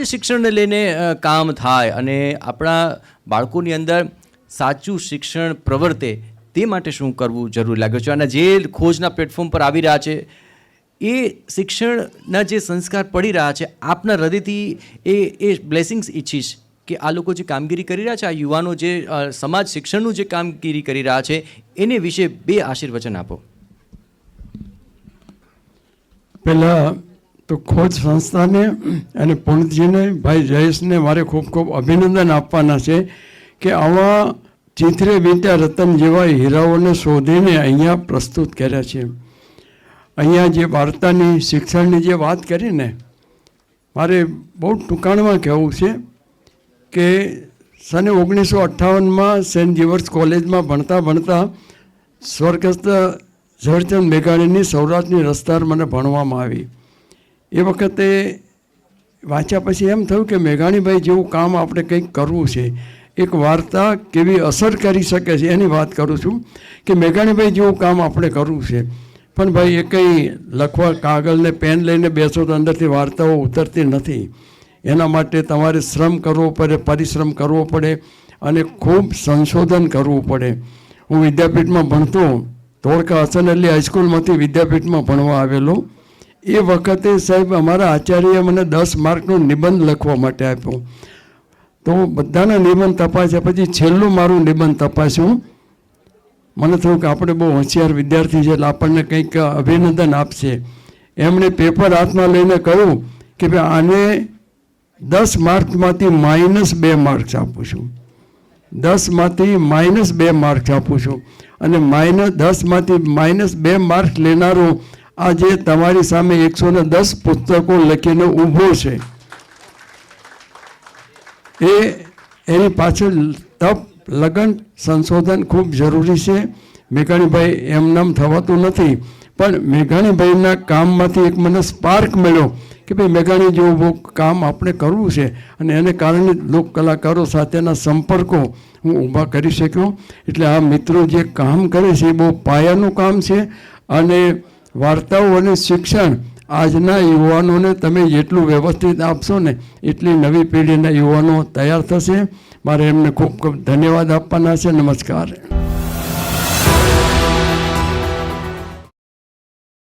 જ શિક્ષણને લઈને કામ થાય અને આપણા બાળકોની અંદર સાચું શિક્ષણ પ્રવર્તે તે માટે શું કરવું જરૂરી લાગે છે? અને જે ખોજના પ્લેટફોર્મ પર આવી રહ્યા છે એ શિક્ષણના જે સંસ્કાર પડી રહ્યા છે, આપના હૃદયથી એ બ્લેસિંગ્સ ઈચ્છીશ કે આ લોકો જે કામગીરી કરી રહ્યા છે, આ યુવાનો જે સમાજ શિક્ષણનું જે કામગીરી કરી રહ્યા છે એને વિશે 2 આશીર્વચન આપો. પહેલાં તો ખોજ સંસ્થાને અને પૂર્ણજીને, ભાઈ જયેશને મારે ખૂબ ખૂબ અભિનંદન આપવાના છે કે આવા ચિંથરે વીંટ્યા રતન જેવા હીરાઓને શોધીને અહીંયા પ્રસ્તુત કર્યા છે. અહીંયા જે વાર્તાની શિક્ષણની જે વાત કરીને મારે બહુ ટૂંકાણમાં કહેવું છે કે સને 1958માં સેન્ટ ઝેવિયર્સ કોલેજમાં ભણતા સ્વર્ગસ્થ ઝવેરચંદ મેઘાણીની સૌરાષ્ટ્રની રસધાર મને ભણવામાં આવી. એ વખતે વાંચ્યા પછી એમ થયું કે મેઘાણીભાઈ જેવું કામ આપણે કંઈક કરવું છે. એક વાર્તા કેવી અસર કરી શકે છે એની વાત કરું છું કે મેઘાણીભાઈ જેવું કામ આપણે કરવું છે. પણ ભાઈ એ કંઈ લખવા કાગળને પેન લઈને બેસો તો અંદરથી વાર્તાઓ ઉતરતી નથી. એના માટે તમારે શ્રમ કરવો પડે, પરિશ્રમ કરવો પડે અને ખૂબ સંશોધન કરવું પડે. હું વિદ્યાપીઠમાં ભણતો, ધોળકા હસન અલી હાઈસ્કૂલમાંથી વિદ્યાપીઠમાં ભણવા આવેલો. એ વખતે સાહેબ અમારા આચાર્યએ મને 10 માર્કનો નિબંધ લખવા માટે આપ્યો. તો બધાના નિબંધ તપાસ્યા પછી છેલ્લું મારું નિબંધ તપાસ્યું. મને થયું કે આપણે બહુ હોશિયાર વિદ્યાર્થી છે એટલે આપણને કંઈક અભિનંદન આપશે. એમણે પેપર હાથમાં લઈને કહ્યું કે ભાઈ આને 10 માર્કમાંથી -2 માર્ક્સ આપું છું, 10માંથી -2 માર્ક્સ આપું છું. અને -10માંથી -2 માર્ક્સ લેનારો આજે તમારી સામે 110 પુસ્તકો લખીને ઊભો છે. એની પાછળ તપ, લગન, સંશોધન ખૂબ જરૂરી છે. મેઘાણીભાઈ એમનામ થવાતું નથી, પણ મેઘાણીભાઈના કામમાંથી એક મને સ્પાર્ક મળ્યો કે ભાઈ મેઘાણી જેવું કામ આપણે કરવું છે. અને એને કારણે લોક કલાકારો સાથેના સંપર્કો હું ઊભા કરી શક્યો. એટલે આ મિત્રો જે કામ કરે છે એ બહુ પાયાનું કામ છે. અને વાર્તાઓ અને શિક્ષણ આજના યુવાનોને તમે જેટલું વ્યવસ્થિત આપશો ને એટલી નવી પેઢીના યુવાનો તૈયાર થશે. મારે એમને ખૂબ ખૂબ ધન્યવાદ આપવાના છે. નમસ્કાર.